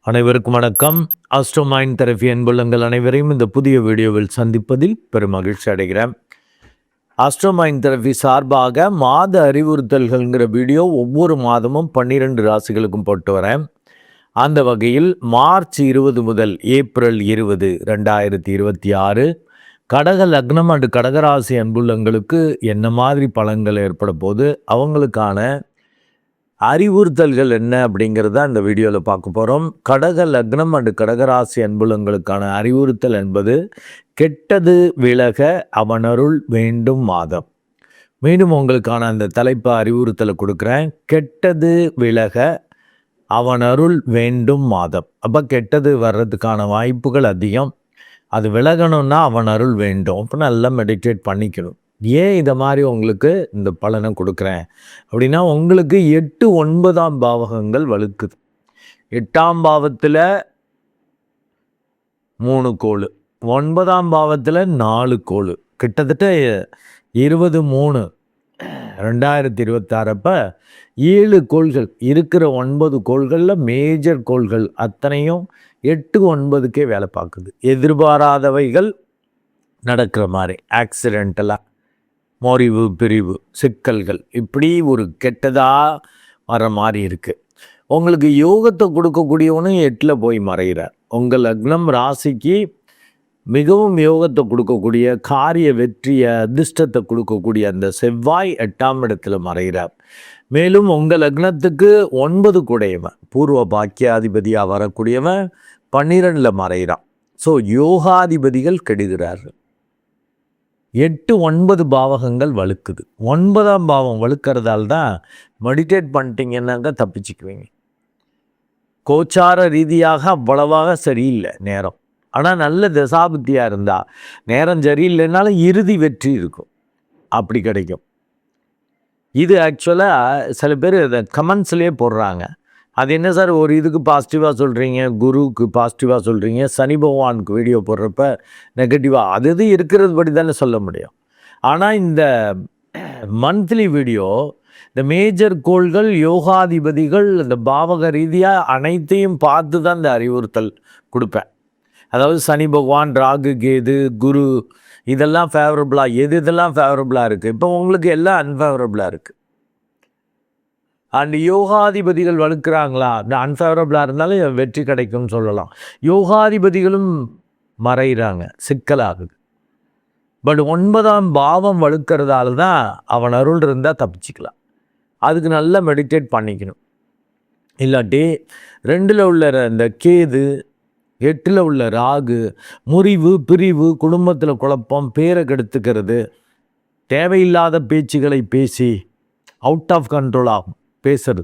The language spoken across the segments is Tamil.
அனைவருக்கும் வணக்கம். ஆஸ்ட்ரோமைண்ட் தெரபி அன்புள்ளங்கள் அனைவரையும் இந்த புதிய வீடியோவில் சந்திப்பதில் பெரும் மகிழ்ச்சி அடைகிறேன். ஆஸ்ட்ரோமைண்ட் தெரபி சார்பாக மாத அறிவுறுத்தல்கள்ங்கிற வீடியோ ஒவ்வொரு மாதமும் 12 ராசிகளுக்கும் போட்டு வரேன். அந்த வகையில் மார்ச் 20 முதல் ஏப்ரல் 20, 2026 கடக லக்னம் அண்டு கடகராசி அன்புள்ளங்களுக்கு என்ன மாதிரி பலன்கள் ஏற்பட போது, அவங்களுக்கான அறிவுறுத்தல்கள் என்ன அப்படிங்கிறத அந்த வீடியோவில் பார்க்க போகிறோம். கடக லக்னம் அண்டு கடகராசி அன்புலங்களுக்கான அறிவுறுத்தல் என்பது கெட்டது விலக அவனருள் வேண்டும் மாதம். மீண்டும் உங்களுக்கான அந்த தலைப்பு அறிவுறுத்தலை கொடுக்குறேன். கெட்டது விலக அவனருள் வேண்டும் மாதம். அப்போ கெட்டது வர்றதுக்கான வாய்ப்புகள் அதிகம். அது விலகணும்னா அவன் அருள் வேண்டும். அப்போ நல்லா மெடிடேட் பண்ணிக்கணும். ஏன் இதை மாதிரி உங்களுக்கு இந்த பலனை கொடுக்குறேன் அப்படின்னா, உங்களுக்கு 8, 9ஆம் பாவகங்கள் வலுக்குது. 8ஆம் பாவத்தில் 3 கோள், 9ஆம் பாவத்தில் 4 கோள், கிட்டத்தட்ட 23 2026 அப்போ 7 கோள்கள் இருக்கிற 9 கோள்களில் மேஜர் கோள்கள் அத்தனையும் 8, 9க்கே வேலை பார்க்குது. எதிர்பாராதவைகள் நடக்கிற மாதிரி, ஆக்சிடென்டலாக முறிவு, பிரிவு, சிக்கல்கள், இப்படி ஒரு கெட்டதாக வர மாதிரி இருக்குது. உங்களுக்கு யோகத்தை கொடுக்கக்கூடியவனும் 8ல் போய் மறைகிறார். உங்கள் லக்னம் ராசிக்கு மிகவும் யோகத்தை கொடுக்கக்கூடிய, காரிய வெற்றியை, அதிர்ஷ்டத்தை கொடுக்கக்கூடிய அந்த செவ்வாய் 8ஆம் இடத்துல மறைகிறார். மேலும் உங்கள் லக்னத்துக்கு 9 கூடையவன், பூர்வ பாக்கியாதிபதியாக வரக்கூடியவன் 12ல் மறைகிறான். ஸோ யோகாதிபதிகள் கெடுகிறார்கள். 8, 9 பாவகங்கள் வலுக்குது. 9ஆம் பாவம் வலுக்கிறதால தான் மெடிடேட் பண்ணிட்டீங்கன்னாங்க தப்பிச்சுக்குவீங்க. கோச்சார ரீதியாக அவ்வளவாக சரியில்லை நேரம். ஆனால் நல்ல தசாபுத்தியாக இருந்தால், நேரம் சரியில்லைனாலும் இறுதி வெற்றி இருக்கும், அப்படி கிடைக்கும். இது ஆக்சுவலாக சில பேர் இதை கமெண்ட்ஸ்லேயே போடுறாங்க. அது என்ன சார், ஒரு இதுக்கு பாசிட்டிவாக சொல்கிறீங்க, குருவுக்கு பாசிட்டிவாக சொல்கிறீங்க, சனி பகவானுக்கு வீடியோ போடுறப்ப நெகட்டிவாக, அது இருக்கிறது படி தானே சொல்ல முடியும். ஆனால் இந்த மந்த்லி வீடியோ, இந்த மேஜர் கோள்கள், யோகாதிபதிகள், இந்த பாவக ரீதியாக அனைத்தையும் பார்த்து தான் இந்த அறிவுறுத்தல் கொடுப்பேன். அதாவது சனி பகவான், ராகு, கேது, குரு, இதெல்லாம் ஃபேவரபுளாக, இதெல்லாம் ஃபேவரபுளாக இருக்குது. இப்போ உங்களுக்கு எல்லாம் அன்ஃபேவரபுளாக இருக்குது. அண்ட் யோகாதிபதிகள் வலுக்கிறாங்களா, அன்ஃபேவரபுளாக இருந்தாலும் வெற்றி கிடைக்கும்னு சொல்லலாம். யோகாதிபதிகளும் மறைகிறாங்க, சிக்கலாகுது. பட் 9ஆம் பாவம் வலுக்கிறதால தான் அவன் அருள் இருந்தால் தப்பிச்சிக்கலாம். அதுக்கு நல்லா மெடிடேட் பண்ணிக்கணும். இல்லாட்டி 2ல் உள்ள இந்த கேது, 8ல் உள்ள ராகு, முறிவு, பிரிவு, குடும்பத்தில் குழப்பம், பேரை கெடுத்துக்கிறது, தேவையில்லாத பேச்சுகளை பேசி அவுட் ஆஃப் கண்ட்ரோல் ஆகும். பேசுறது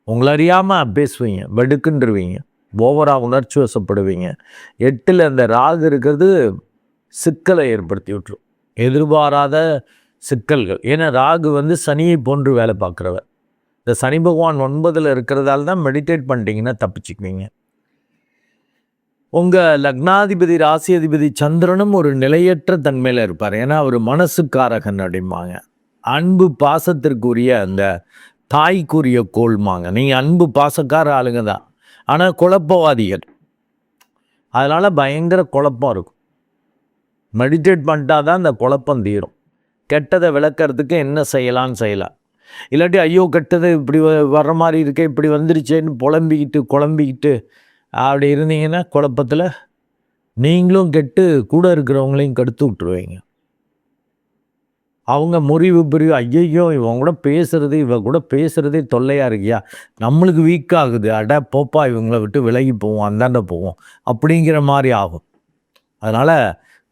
உங்களை அறியாமல் பேசுவீங்க, வெடுக்குன்றுவீங்க, ஓவராக உணர்ச்சி வசப்படுவீங்க. 8ல் அந்த ராகு இருக்கிறது சிக்கலை ஏற்படுத்தி விட்டுரும், எதிர்பாராத சிக்கல்கள். ஏன்னா ராகு சனியை போன்று வேலை பார்க்குறவர். இந்த சனி பகவான் 9ல் இருக்கிறதால தான் மெடிடேட் பண்ணிட்டீங்கன்னா தப்பிச்சுக்குவீங்க. உங்கள் லக்னாதிபதி, ராசி அதிபதி சந்திரனும் ஒரு நிலையற்ற தன்மையில் இருப்பார். ஏன்னா அவர் மனசுக்காரகன் அப்படிம்பாங்க. அன்பு பாசத்திற்குரிய அந்த தாய்க்குரிய கோள்மாங்க. நீங்கள் அன்பு பாசக்கார ஆளுங்க தான், ஆனால் குழப்பவாதிகள். அதனால் பயங்கர குழப்பம் இருக்கும். மெடிடேட் பண்ணிட்டா தான் அந்த குழப்பம் தீரும். கெட்டதை விளக்கிறதுக்கு என்ன செய்யலான்னு செய்யலாம். இல்லாட்டி ஐயோ கெட்டது இப்படி வர்ற மாதிரி இருக்கே, இப்படி வந்துருச்சேன்னு குழம்பிக்கிட்டு அப்படி இருந்தீங்கன்னா குழப்பத்தில் நீங்களும் கெட்டு கூட இருக்கிறவங்களையும் கெடுத்து விட்டுருவீங்க. அவங்க முறிவு, பிரிவு, ஐயோ இவன் கூட பேசுகிறதே தொல்லையாக இருக்கியா, நம்மளுக்கு வீக் ஆகுது, அட போப்பா இவங்கள விட்டு விலகி போவோம், அந்தாண்ட போவோம் அப்படிங்கிற மாதிரி ஆகும். அதனால்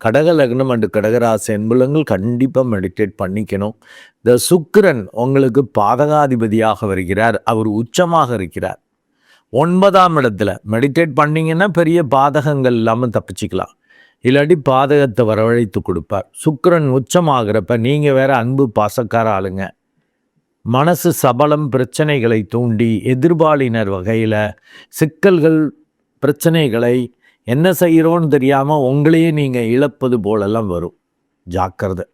கடக லக்னம் அண்டு கடகராசி அன்புலங்கள் கண்டிப்பாக மெடிடேட் பண்ணிக்கணும். இந்த சுக்கிரன் உங்களுக்கு பாதகாதிபதியாக வருகிறார். அவர் உச்சமாக இருக்கிறார் 9ஆம் இடத்துல. மெடிடேட் பண்ணிங்கன்னா பெரிய பாதகங்கள் இல்லாமல் தப்பிச்சிக்கலாம். இல்லாட்டி பாதகத்தை வரவழைத்து கொடுப்பார். சுக்கிரன் உச்சமாகிறப்ப நீங்கள் வேற அன்பு பாசக்கார ஆளுங்க, மனசு சபலம், பிரச்சனைகளை தூண்டி எதிர்பாலினர் வகையில் சிக்கல்கள், பிரச்சனைகளை என்ன செய்கிறோன்னு தெரியாமல் உங்களையே நீங்கள் இழப்பது போலெல்லாம் வரும். ஜாக்கிரதை.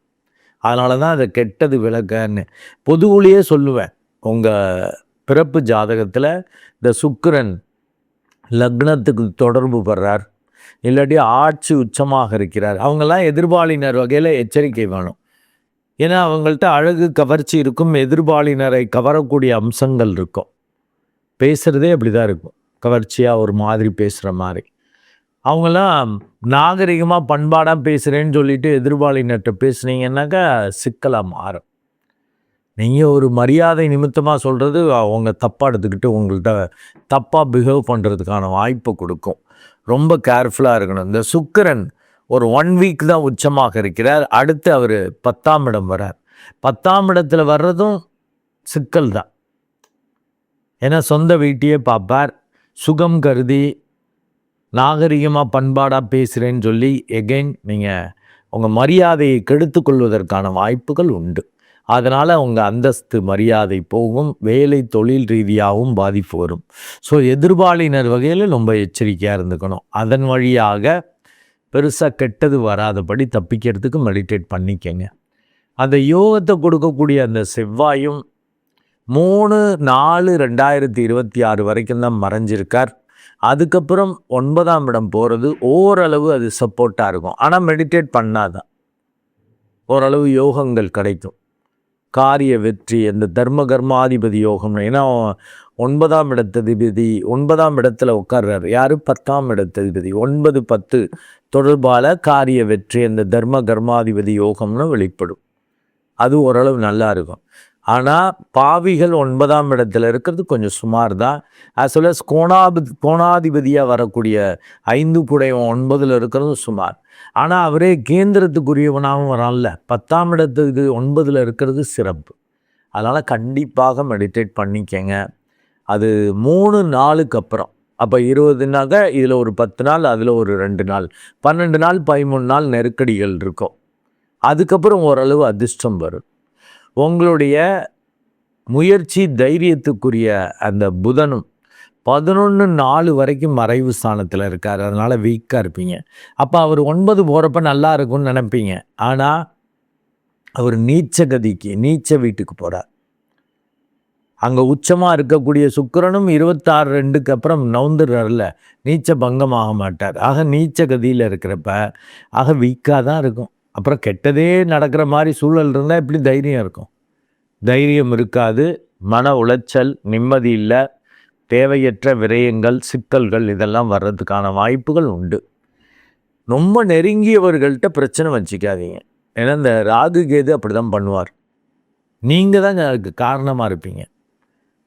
அதனால தான் அதை கெட்டது விளக்கன்னு பொதுவுலேயே சொல்லுவேன். உங்கள் பிறப்பு ஜாதகத்தில் இந்த சுக்கிரன் லக்னத்துக்கு தொடர்பு படுறார், இல்லாட்டி ஆட்சி உச்சமாக இருக்கிறார், அவங்கெல்லாம் எதிர்பாலினர் வகையில் எச்சரிக்கை வேணும். ஏன்னா அவங்கள்ட்ட அழகு கவர்ச்சி இருக்கும், எதிர்பாலினரை கவரக்கூடிய அம்சங்கள் இருக்கும். பேசுகிறதே அப்படி தான் இருக்கும், கவர்ச்சியாக ஒரு மாதிரி பேசுகிற மாதிரி. அவங்களாம் நாகரிகமாக பண்பாடாக பேசுகிறேன்னு சொல்லிட்டு எதிர்பாலினர்கிட்ட பேசுனீங்கன்னாக்கா சிக்கலாக மாறும். நீங்கள் ஒரு மரியாதை நிமித்தமாக சொல்கிறது அவங்க தப்பாக எடுத்துக்கிட்டு உங்கள்கிட்ட தப்பாக பிஹேவ் பண்ணுறதுக்கான வாய்ப்பை கொடுக்கும். ரொம்ப கேர்ஃபுல்லாக இருக்கணும். இந்த சுக்கிரன் ஒரு 1 வீக் தான் உச்சமாக இருக்கிறார். அடுத்து அவர் 10ஆம் இடம் வர்றார். 10ஆம் இடத்துல வர்றதும் சிக்கல் தான். ஏன்னா சொந்த வீட்டையே பார்ப்பார். சுகம் கருதி நாகரிகமாக பண்பாடாக பேசுகிறேன்னு சொல்லி எகெயின் நீங்கள் உங்கள் மரியாதையை கெடுத்து கொள்வதற்கான வாய்ப்புகள் உண்டு. அதனால் உங்கள் அந்தஸ்து மரியாதை போகும், வேலை தொழில் ரீதியாகவும் பாதிப்பு வரும். ஸோ எதிர்பாலினர் வகையில் ரொம்ப எச்சரிக்கையாக இருந்துக்கணும். அதன் வழியாக பெருசாக கெட்டது வராதபடி தப்பிக்கிறதுக்கு மெடிடேட் பண்ணிக்கங்க. அந்த யோகத்தை கொடுக்கக்கூடிய அந்த செவ்வாயும் 3/4/2026 வரைக்கும் தான் மறைஞ்சிருக்கார். அதுக்கப்புறம் 9ஆம் இடம் போகிறது ஓரளவு அது சப்போர்ட்டாக இருக்கும். ஆனால் மெடிடேட் பண்ணாதான் ஓரளவு யோகங்கள் கிடைக்கும். காரிய வெற்றி, அந்த தர்ம கர்மாதிபதி யோகம். ஏன்னா 9ஆம் இடத்ததிபதி 9ஆம் இடத்துல உட்கார்றாரு. யார்? 10ஆம் இடத்ததிபதி. 9, 10 தொடர்பால் காரிய வெற்றி, அந்த தர்ம கர்மாதிபதி யோகம்னு வெளிப்படும். அது ஓரளவு நல்லா இருக்கும். ஆனால் பாவிகள் 9ஆம் இடத்துல இருக்கிறது கொஞ்சம் சுமார் தான். ஆஸ் வெல் அஸ் கோணாதிபதியாக வரக்கூடிய 5 குடையவன் 9ல் இருக்கிறதும் சுமார். ஆனால் அவரே கேந்திரத்துக்குரியவனாகவும் வரான்ல, 10ஆம் இடத்துக்கு 9ல் இருக்கிறது சிறப்பு. அதனால் கண்டிப்பாக மெடிடேட் பண்ணிக்கங்க. அது 3 நாளுக்கு அப்புறம், அப்போ 20நாக இதில் ஒரு 10 நாள், அதில் ஒரு 2 நாள், 12 நாள் 13 நாள் நெருக்கடிகள் இருக்கும். அதுக்கப்புறம் ஓரளவு அதிர்ஷ்டம் வரும். உங்களுடைய முயற்சி தைரியத்துக்குரிய அந்த புதனும் 11/4 வரைக்கும் மறைவு ஸ்தானத்தில் இருக்கார். அதனால் வீக்காக இருப்பீங்க. அப்போ அவர் 9 போகிறப்ப நல்லா இருக்கும்னு நினைப்பீங்க. ஆனால் அவர் நீச்ச வீட்டுக்கு போகிறார். அங்கே உச்சமாக இருக்கக்கூடிய சுக்கிரனும் 26/2க்கு அப்புறம் நவுந்துடுறார்ல, நீச்ச பங்கமாக மாட்டார். ஆக நீச்ச கதியில் இருக்கிறப்ப ஆக வீக்காக தான் இருக்கும். அப்புறம் கெட்டதே நடக்கிற மாதிரி சூழல் இருந்தால் எப்படி தைரியம் இருக்கும்? தைரியம் இருக்காது, மன உளைச்சல், நிம்மதி இல்லை, தேவையற்ற விரயங்கள், சிக்கல்கள் இதெல்லாம் வர்றதுக்கான வாய்ப்புகள் உண்டு. ரொம்ப நெருங்கியவர்கள்ட்ட பிரச்சனை வச்சுக்காதீங்க. ஏன்னா இந்த ராகு கேது அப்படி தான் பண்ணுவார். நீங்கள் தான் அதுக்கு காரணமாக இருப்பீங்க.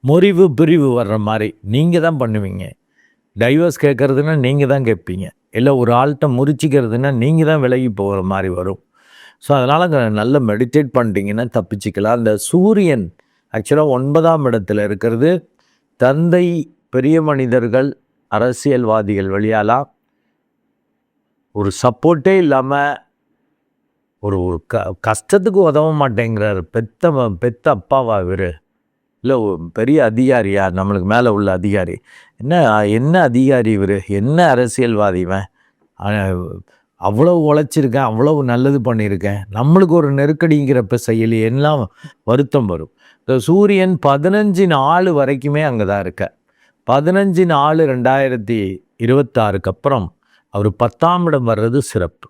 முறிவு பிரிவு வர்ற மாதிரி நீங்கள் தான் பண்ணுவீங்க. டைவர்ஸ் கேட்குறதுன்னா நீங்கள் தான் கேட்பீங்க. இல்லை ஒரு ஆள்கிட்ட முறிச்சிக்கிறதுனா நீங்கள் தான் விலகி போகிற மாதிரி வரும். ஸோ அதனால் நல்ல மெடிடேட் பண்ணிட்டீங்கன்னா தப்பிச்சிக்கலாம். அந்த சூரியன் ஆக்சுவலாக 9ஆம் இடத்துல இருக்கிறது தந்தை, பெரிய மனிதர்கள், அரசியல்வாதிகள் வழியாலாம் ஒரு சப்போர்ட்டே இல்லாமல் ஒரு கஷ்டத்துக்கு உதவ மாட்டேங்கிறார். பெத்த அப்பாவா இவர்? இல்லை பெரிய அதிகாரியா? நம்மளுக்கு மேலே உள்ள அதிகாரி என்ன அதிகாரி இவர்? என்ன அரசியல்வாதிவன்? அவ்வளவு உழைச்சிருக்கேன், அவ்வளவு நல்லது பண்ணியிருக்கேன், நம்மளுக்கு ஒரு நெருக்கடிங்கிறப்ப செயலி எல்லாம் வருத்தம் வரும். இந்த சூரியன் 15/4 வரைக்குமே அங்கே தான் இருக்க. 15/4/2026 அப்புறம் அவர் 10ஆம் இடம் வர்றது சிறப்பு.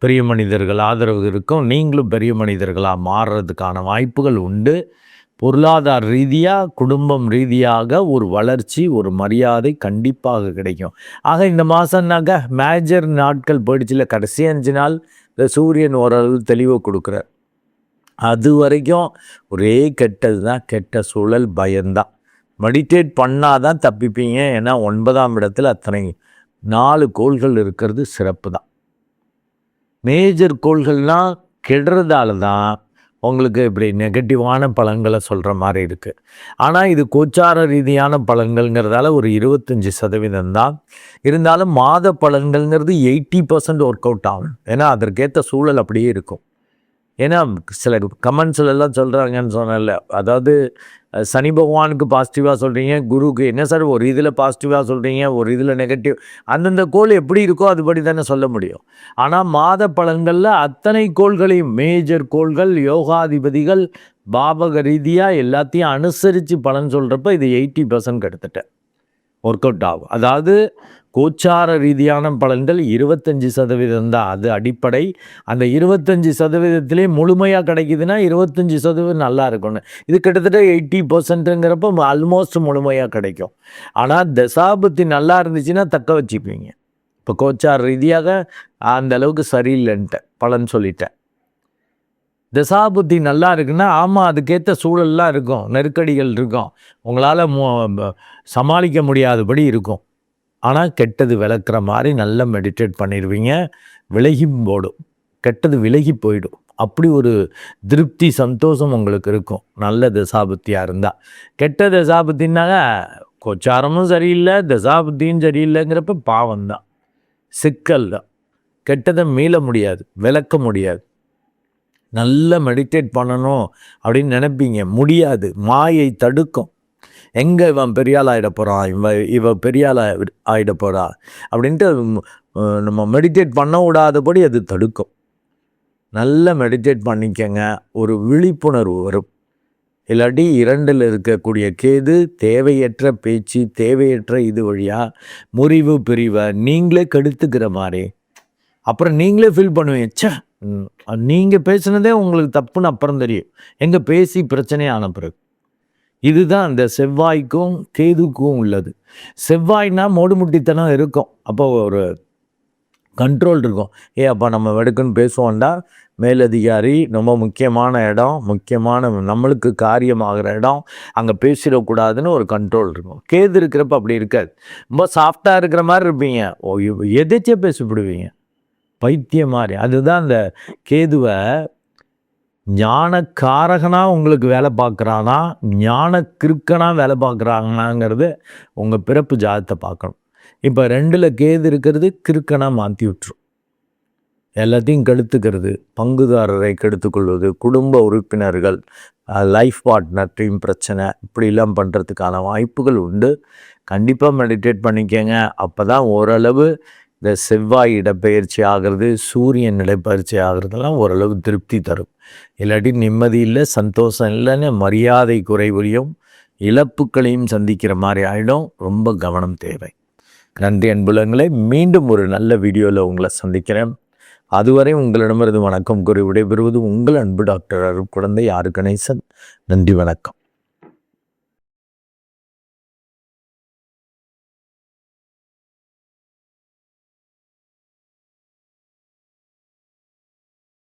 பெரிய மனிதர்கள் ஆதரவு இருக்கும். நீங்களும் பெரிய மனிதர்களாக மாறுறதுக்கான வாய்ப்புகள் உண்டு. பொருளாதார ரீதியாக, குடும்பம் ரீதியாக ஒரு வளர்ச்சி, ஒரு மரியாதை கண்டிப்பாக கிடைக்கும். ஆக இந்த மாதம்னாக்க மேஜர் நாட்கள் போயிடுச்சுல, கடைசி 5 நாள் இந்த சூரியன் ஓரளவு தெளிவை கொடுக்குறார். அது வரைக்கும் ஒரே கெட்டது தான், கெட்ட சூழல், பயம்தான். மெடிடேட் பண்ணாதான் தப்பிப்பீங்க. ஏன்னா 9ஆம் இடத்துல அத்தனை 4 கோள்கள் இருக்கிறது சிறப்பு தான். மேஜர் கோள்கள்லாம் கெடுறதால தான் உங்களுக்கு இப்படி நெகட்டிவான பலன்களை சொல்கிற மாதிரி இருக்குது. ஆனால் இது கோச்சார ரீதியான பலன்கள்ங்கிறதால ஒரு 25% தான். இருந்தாலும் மாத பலன்கள்ங்கிறது 80% ஒர்க் அவுட் ஆகும். ஏன்னா அதற்கேற்ற சூழல் அப்படியே இருக்கும். ஏன்னா சில கமெண்ட்ஸ்லாம் சொல்கிறாங்கன்னு சொன்னல, அதாவது சனி பகவானுக்கு பாசிட்டிவாக சொல்கிறீங்க, குருவுக்கு என்ன சார் ஒரு இதில் பாசிட்டிவாக சொல்கிறீங்க, ஒரு இதில் நெகட்டிவ், அந்தந்த கோள் எப்படி இருக்கோ அதுபடி தானே சொல்ல முடியும். ஆனால் மாத பலன்களில் அத்தனை கோள்களையும், மேஜர் கோள்கள், யோகாதிபதிகள், பாபக ரீதியாக எல்லாத்தையும் அனுசரித்து பலன் சொல்கிறப்ப இது 80% கிட்டத்தட்ட ஒர்க் அவுட் ஆகும். அதாவது கோச்சார ரீதியான பலன்கள் 25% தான், அது அடிப்படை. அந்த 25%லே முழுமையாக கிடைக்குதுன்னா 25% நல்லா இருக்கணும். இது கிட்டத்தட்ட 80%ங்கிறப்ப ஆல்மோஸ்ட் முழுமையாக கிடைக்கும். ஆனால் தசாபுத்தி நல்லா இருந்துச்சுன்னா தக்க வச்சுக்குவீங்க. இப்போ கோச்சார ரீதியாக அந்த அளவுக்கு சரியில்லைன்ட்டு பலன் சொல்லிட்டேன். தசாபுத்தி நல்லா இருக்குன்னா ஆமாம், அதுக்கேற்ற சூழல்லாம் இருக்கும், நெருக்கடிகள் இருக்கும், உங்களால் சமாளிக்க முடியாதபடி இருக்கும். ஆனால் கெட்டது விளக்குற மாதிரி நல்லா மெடிடேட் பண்ணிடுவீங்க, விலகி போடும், கெட்டது விலகி போயிடும். அப்படி ஒரு திருப்தி சந்தோஷம் உங்களுக்கு இருக்கும் நல்ல தசாபுத்தியாக இருந்தால். கெட்ட தசாபுத்தின்னாங்க கோச்சாரமும் சரியில்லை, தசாபுத்தியும் சரியில்லைங்கிறப்ப பாவம்தான், சிக்கல் தான். கெட்டதை மீள முடியாது, விளக்க முடியாது. நல்லா மெடிடேட் பண்ணணும் அப்படின்னு நினைப்பீங்க, முடியாது, மாயை தடுக்கும். எங்கே இவன் பெரியாள் ஆகிட போகிறான், இவன் பெரியாள் ஆகிட போகிறா அப்படின்ட்டு நம்ம மெடிடேட் பண்ண விடாதபடி அது தடுக்கும். நல்லா மெடிடேட் பண்ணிக்கங்க, ஒரு விழிப்புணர்வு வரும். இல்லாட்டி 2ல் இருக்கக்கூடிய கேது தேவையற்ற பேச்சு, தேவையற்ற இது வழியாக முறிவு பிரிவை நீங்களே கெடுத்துக்கிற மாதிரி அப்புறம் நீங்களே ஃபீல் பண்ணுவீங்க, ச்சே நீங்கள் பேசுனதே உங்களுக்கு தப்புன்னு அப்புறம் தெரியும், எங்கே பேசி பிரச்சனையான பிறகு. இதுதான் அந்த செவ்வாய்க்கும் கேதுக்கும் உள்ளது. செவ்வாய்னா மூடுமுட்டித்தனம் இருக்கும், அப்போ ஒரு கண்ட்ரோல் இருக்கும். அப்போ நம்ம வெடுக்குன்னு பேசுவோம்டா, மேலதிகாரி ரொம்ப முக்கியமான இடம், முக்கியமான நம்மளுக்கு காரியமாகிற இடம், அங்கே பேசிடக்கூடாதுன்னு ஒரு கண்ட்ரோல் இருக்கும். கேது இருக்கிறப்ப அப்படி இருக்காது, ரொம்ப சாஃப்டாக இருக்கிற மாதிரி இருப்பீங்க, எதாச்சே பேசிவிடுவீங்க, பைத்தியம் மாதிரி. அதுதான் அந்த கேதுவை ஞானக்காரகனாக உங்களுக்கு வேலை பார்க்குறானா, ஞான கிறுக்கனாக வேலை பார்க்குறாங்கனாங்கிறது உங்கள் பிறப்பு ஜாதத்தை பார்க்கணும். இப்போ 2ல் கேது இருக்கிறது கிறுக்கனாக மாற்றி விட்டுரும், எல்லாத்தையும் கெடுத்துக்கிறது, பங்குதாரரை கெடுத்துக்கொள்வது, குடும்ப உறுப்பினர்கள், லைஃப் பார்ட்னர்டையும் பிரச்சனை, இப்படிலாம் பண்ணுறதுக்கான வாய்ப்புகள் உண்டு. கண்டிப்பாக மெடிடேட் பண்ணிக்கங்க. அப்போ தான் ஓரளவு இந்த செவ்வாய் இடப்பெயர்ச்சி ஆகிறது, சூரியன் இடப்பெயர்ச்சி ஆகிறதுலாம் ஓரளவு திருப்தி தரும். இல்லாட்டி நிம்மதி இல்லை, சந்தோஷம் இல்லைன்னு மரியாதை குறைவையும் இழப்புகளையும் சந்திக்கிற மாதிரி ஆகிடும். ரொம்ப கவனம் தேவை. நன்றி அன்புலங்களே, மீண்டும் ஒரு நல்ல வீடியோவில் உங்களை சந்திக்கிறேன். அதுவரை உங்களிடமிருந்து வணக்கம் கூறி விடைபெறுவது உங்கள் அன்பு டாக்டர் அருட்குழந்தை ஆர் கணேசன். நன்றி, வணக்கம்.